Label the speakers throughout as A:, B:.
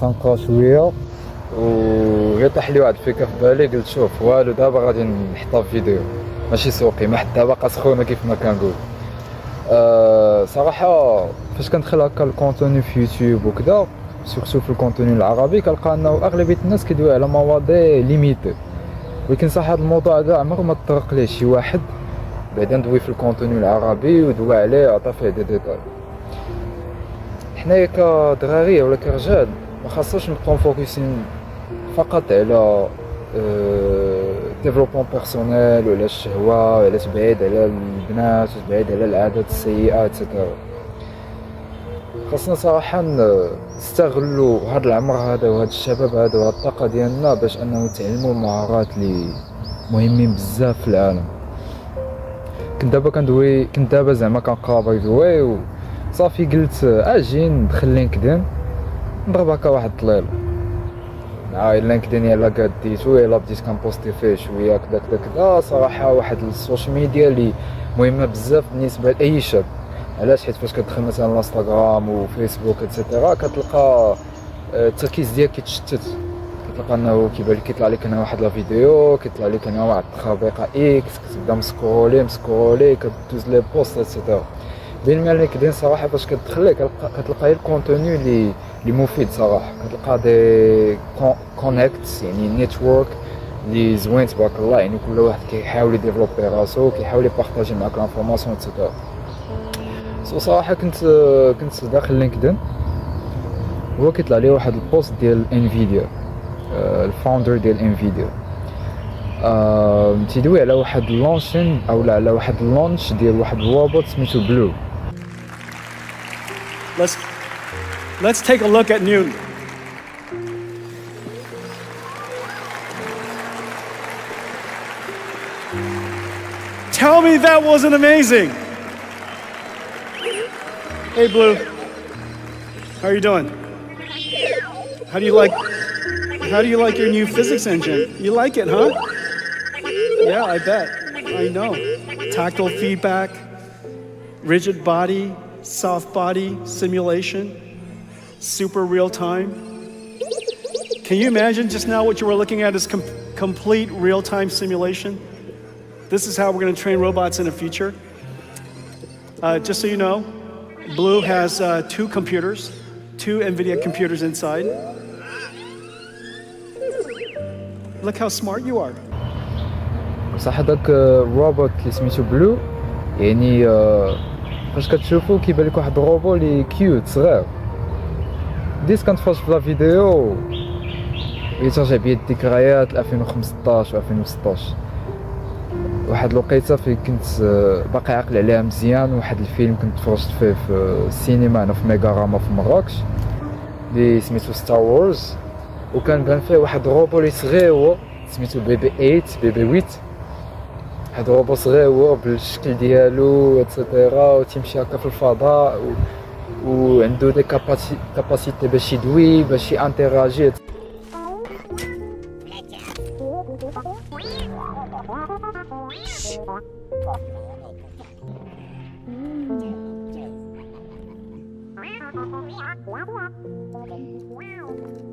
A: تنقرا شويه وهي طاح لي واحد الفكره في بالي. قلت شوف والو دابا غادي نحطها في فيديو ماشي سوقي ما حتى باقا سخونه كيف ما كنقول. صراحه فاش كندخل هكا الكونتوني في يوتيوب وكذا سورتو في الكونتوني العربي كنلقى انه اغلبيه الناس كيدويو على مواضيع ليميتي، ولكن صح هذا الموضوع هذا عمره ما تطرق ليه شي واحد بعدا دوي في الكونتوني العربي ودوى عليه عطى فيه دي ديتاي. حنايا كدراري ولا كرجال ما خاصناش نبقاو فوكسين فقط على ديفلوبمون بيرسونيل ولا الشهوه ولا تبعيد على البنات وتبعيد على العادات السيئه اتسيتيرا. خاصنا صراحه نستغلوا هذا العمر هذا وهذا الشباب هذا وهذه الطاقه ديالنا باش انه نتعلموا مهارات اللي مهمين بزاف في العالم. كنت دابا زعما كنقرا باي وصافي قلت اجي ندخل لينكدين نضرب هكا واحد الطليل. لينكدين يلا قديتو يلا بديت كنبوستي فيه شويه كذا كذا كذا. صراحه واحد السوشيال ميديا اللي مهمه بزاف بالنسبه لاي شاب. علاش؟ حيت فاش كتدخل مثلا الانستغرام وفيسبوك اتسيتيرا كتلقى التركيز ديالك كيتشتت، كتلقى انه كيبان لك كيطلع لك انا واحد لا فيديو، كيطلع لك انا واحد التخابيقه اكس، كتبدا مسكرولي كدوز لي بوست اتسيتيرا. بينما لينكدين صراحه فاش كتدخل لك كتلقى الكونتوني اللي مفيد صراحه. كتلقى دي كونيكت يعني نيتورك اللي زوين تبارك الله، يعني كل واحد كيحاول يديفلوبي راسو كيحاول يبارطاجي معاك لانفورماسيون اتسيتيرا. صراحه كنت داخل لينكدين هو كيطلع لي واحد البوست ديال انفيديا، الفاوندر ديال انفيديا تيدوي على واحد لونشين او على واحد اللونش ديال واحد الروبوت سميتو بلو.
B: Let's take a look at Noon. Tell me that wasn't amazing. Hey Blue, how are you doing? How do you like your new physics engine? You like it, huh? Yeah, I bet. I know. Tactile feedback, rigid body, soft body simulation, super real time. Can you imagine just now what you were looking at is complete real time simulation? This is how we're going to train robots in the future. Just so you know, Blue has two computers, two NVIDIA computers inside. Look how smart you are.
A: صح هذاك الروبوت اللي سميتو بلو يعني فاش كتشوفو كيبان لك واحد الروبو اللي كيوت صغير. بديت كنتفرج في لا فيديو ويترجع بيا الذكريات 2015 و 2016. واحد الوقيته فين كنت باقي عاقل عليها مزيان، واحد الفيلم كنت تفرجت فيه في السينما هنا في ميغاراما في مراكش اللي سميتو ستار وورز، وكان بان فيه واحد الروبو اللي صغير هو سميتو بيبي 8 بيبي 8. هاد الروبو صغير هو بالشكل ديالو اتسيتيرا وتيمشي هكا في الفضاء وعنده دي كاباسيتي باش يدوي باش يانتيراجي.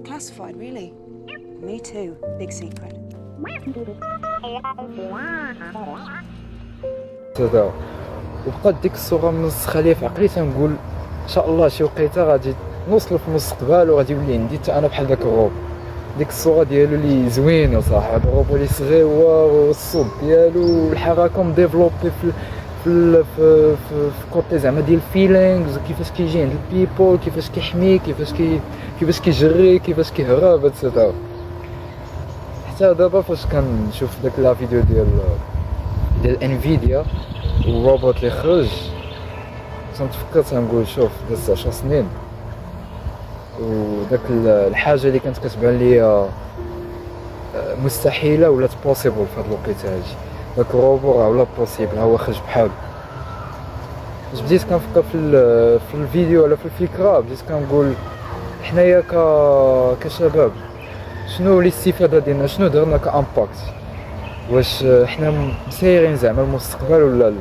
C: Classified, really? Me too. Big secret.
A: وبقات ديك الصوره منسخه ليا في عقلي تنقول ان شاء الله شي وقيته غادي نوصل في المستقبل وغادي يولي عندي حتى انا بحال داك الروبو. ديك الصوره ديالو اللي زوينه صح، هذا الروبو اللي صغير هو الصوت ديالو والحركه مديفلوبي في كوتي زعما ديال الفيلينغز، كيفاش كيجي عند البيبول، كيفاش كيحمي، كيفاش كيجري، كيفاش كيهرب اتسيتيرا. حتى دابا فاش كنشوف داك لا فيديو ديال انفيديا والروبوت اللي خرج تنتفكر تنقول شوف داز 10 سنين وداك الحاجه اللي كانت كتبان ليا مستحيله ولات بوسيبل في هاد الوقيته هادي. داك الروبو راه ولا بوسيبل، هو خرج بحالو. باش بديت كنفكر في الفيديو ولا في الفكره بديت كنقول حنايا كشباب شنو الاستفاده ديالنا، شنو درنا كامباكت، واش حنا مسيرين زعما المستقبل ولا لا.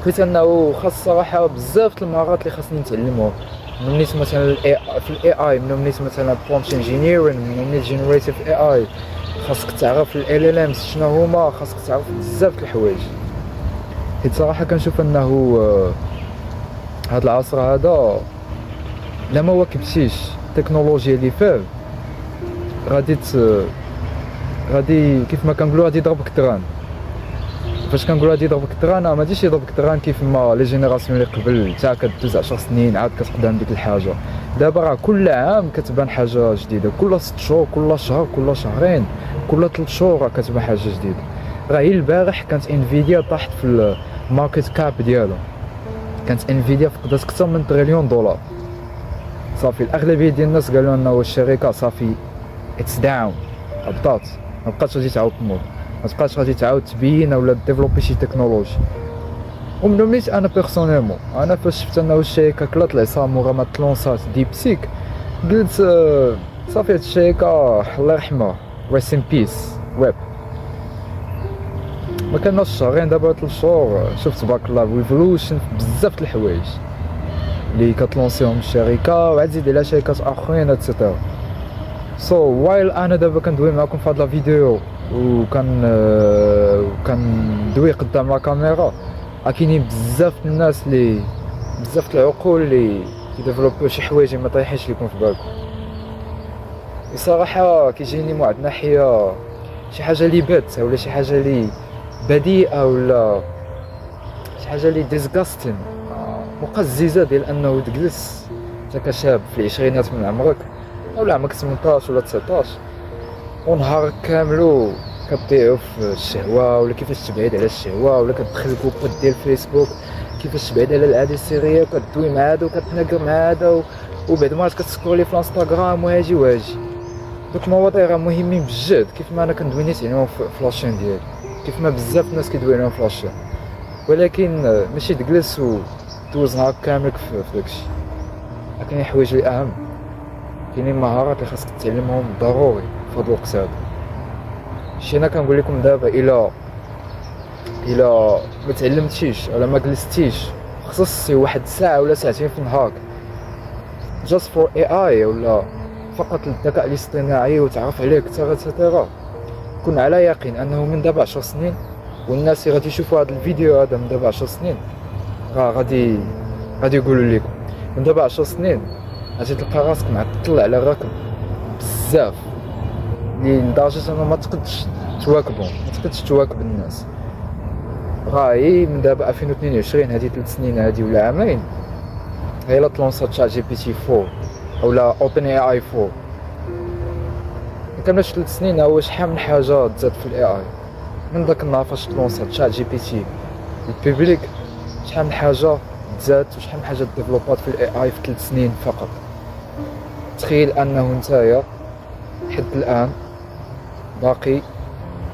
A: لقيت انه خاص صراحه بزاف المهارات اللي خاصني نتعلمهم من نيت مثلا في الاي اي، من نيت مثلا برومبت انجينيرين، من نيت جينيريتيف اي اي، خاصك تعرف ال ال امز شنو هما، خاصك تعرف بزاف د الحوايج. حيت صراحه كنشوف انه هاد العصر هذا لا ما واكبتيش التكنولوجيا اللي فيه غادي كيف ما كنقولوا غادي يضربك التران. فاش كنقولوا غادي يضربك التران ما غاديش يضربك التران كيف ما لي جينيراسيون اللي قبل تا كدوز 10 سنين عاد كتقدم ديك الحاجه. دابا راه كل عام كتبان حاجه جديده، كل 6 شهور، كل شهر، كل شهرين، كل 3 شهور راه كتبان حاجه جديده. راه هي البارح كانت انفيديا طاحت في الماركت كاب ديالو، كانت انفيديا فقدت اكثر من $1 تريليون. صافي الاغلبيه ديال الناس قالوا انه الشركه صافي اتس داون، هبطات، ما بقاتش غادي تعاود تنوض، ما بقاتش غادي تعاود تبين ولا ديفلوبي شي تكنولوجي. ومن نيت انا بيرسونيلمون انا فاش شفت انه الشركه كلات العصام ورا ما تلونسات ديب سيك قلت صافي هاد الشركه الله يرحمها ريست ان بيس ويب. ما كانش شهرين دابا 3 شهور شفت تبارك الله ريفولوشن بزاف د الحوايج اللي كتلونسيهم الشركه وعاد زيد على شركات اخرين اتسيتيرا. وايل انا دابا كندوي معكم في هاد لا فيديو كندوي قدام لا كاميرا، كاينين بزاف الناس اللي بزاف العقول اللي كيديفلوبيو شي حوايج ما طايحينش لكم في بالكم. بصراحه كيجيني من واحد الناحيه شي حاجه اللي بات ولا شي حاجه اللي بديئه ولا شي حاجه اللي ديسغاستين مقززه ديال انه تجلس انت كشاب في العشرينات من عمرك ولا عمرك 18 ولا 19 ونهار كامل كتضيعو في الشهوه ولا كيفاش تبعد على الشهوه ولا كتدخل الجروبات ديال فيسبوك كيفاش تبعد على العاده السريه وكدوي مع هذا وكتناقر مع هذا وبعد ما كتسكرولي في الانستغرام وهاجي دوك المواضيع راه مهمين بجد كيف ما انا كندوي نيت عليهم في لاشين ديالي، كيف ما بزاف الناس كيدوي عليهم في لاشين، ولكن ماشي تجلس ودوز نهار كامل في داكشي. كاينين حوايج اللي اهم، كاينين مهارات اللي خاصك تتعلمهم ضروري في هذا الوقت هذا. شي انا كنقول لكم دابا الا ما تعلمتيش ولا ما جلستيش خصصتي واحد ساعه ولا ساعتين في نهارك just for AI ولا فقط للذكاء الاصطناعي وتعرف عليه كثر كن على يقين انه من دابا 10 سنين والناس اللي غادي يشوفوا هذا الفيديو هذا من دابا 10 سنين راه غادي يقولوا لكم من دابا 10 سنين غادي تلقى راسك معطل على الركب بزاف لدرجه انه ما تقدش تواكب الناس. راهي من دابا 2022 هذه 3 سنين هذه ولا عامين هي لا تلونسات شات جي بي تي 4 اولا اوبن اي اي 4 كملش 3 سنين هو شحال من حاجه تزاد في الاي اي من داك النهار فاش تلونسات شات جي بي تي البيبليك شحال من حاجه تزاد وشحال من حاجه ديفلوبات في الاي اي في 3 سنين فقط. تخيل انه نتايا حد الان باقي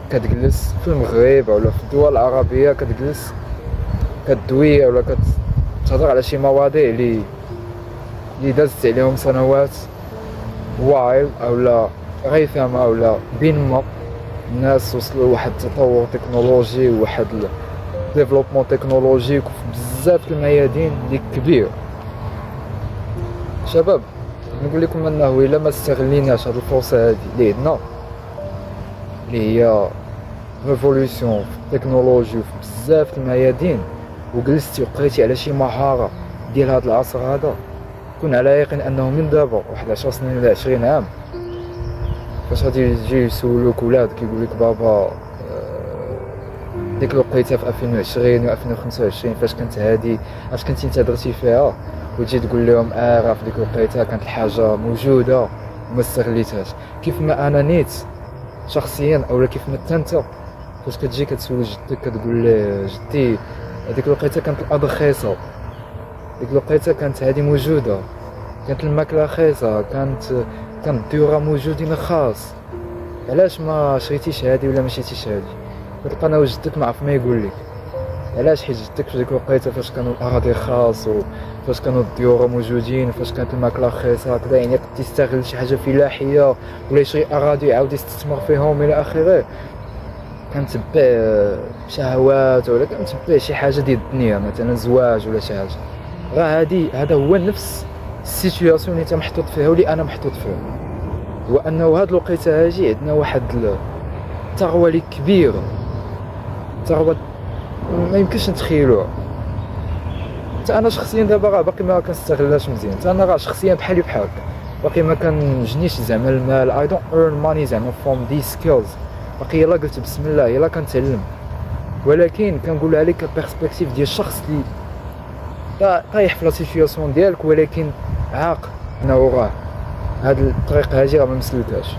A: كتجلس في المغرب ولا في الدول العربيه كتجلس كدوي ولا كتهضر على شي مواضيع اللي دازت عليهم سنوات وايل اولا غيثما اولا بينما الناس وصلوا لواحد التطور تكنولوجي وواحد ديفلوبمون تكنولوجي في بزاف الميادين اللي كبير. شباب نقول لكم انه الا ما استغليناش هذه الفرصه هذه اللي عندنا اللي هي ريفولوسيون في التكنولوجي وفي بزاف الميادين وجلستي وقريتي على شي مهاره ديال هذا العصر هذا كون على يقين انه من دابا واحد 10 سنين ولا 20 عام فاش غادي يجي يسولوك ولاد كيقول لك بابا ديك الوقيته في 2020 و 2025 فاش كنت هادي اش كنتي انت درتي فيها وتجي تقول لهم راه في ديك الوقيته كانت الحاجه موجوده وما استغليتهاش. كيف ما انا نيت شخصيا اولا كيف ما انت فاش كتجي كتسول جدك كتقول له جدي هذيك الوقيته كانت الارض رخيصه، ديك الوقيته كانت هذه موجوده، كانت الماكله رخيصه، كانت الديورا موجودين خاص، علاش ما شريتيش هذه ولا ما شريتيش هذه؟ كتلقى انا وجدك ما عرف ما يقول لك علاش، حيت جدك في ديك الوقيته فاش كانوا الاراضي خاص وفاش كانوا الديورا موجودين فاش كانت الماكله رخيصه هكذا، يعني قد يستغل شي حاجه فلاحيه ولا يشري اراضي يعاود يستثمر فيهم الى اخره، كنتبع شهوات ولا كنتبع شي حاجه ديال الدنيا مثلا زواج ولا شي حاجه. راه هذا هو نفس السيتوياسيون اللي انت محطوط فيها واللي انا محطوط فيها، هو انه هاد الوقيته هاجي عندنا واحد الثروه اللي كبيره، ثروه ما يمكنش نتخيلوها. انا شخصيا دابا راه باقي ما كنستغلهاش مزيان، انا راه شخصيا بحالي بحالك باقي ما كنجنيش زعما المال. I don't earn money زعما from these skills، باقي يلا قلت بسم الله يلا كنتعلم، ولكن كنقول عليك البيرسبكتيف ديال الشخص اللي طايح في لا سيتوياسيون ديالك ولكن عاق انه راه هاد الطريق هادي راه ما مسلكهاش.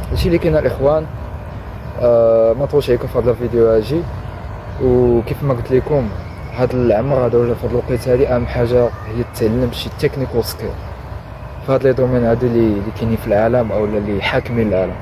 A: هادشي اللي كاين الاخوان. ما نطولش عليكم في هاد الفيديو هاجي، وكيف ما قلت لكم هاد العمر هذا ولا في هاد الوقيته هادي اهم حاجه هي تعلم شي تكنيكال سكيل في هاد لي دومين هادو اللي كاينين في العالم او اللي حاكمين العالم.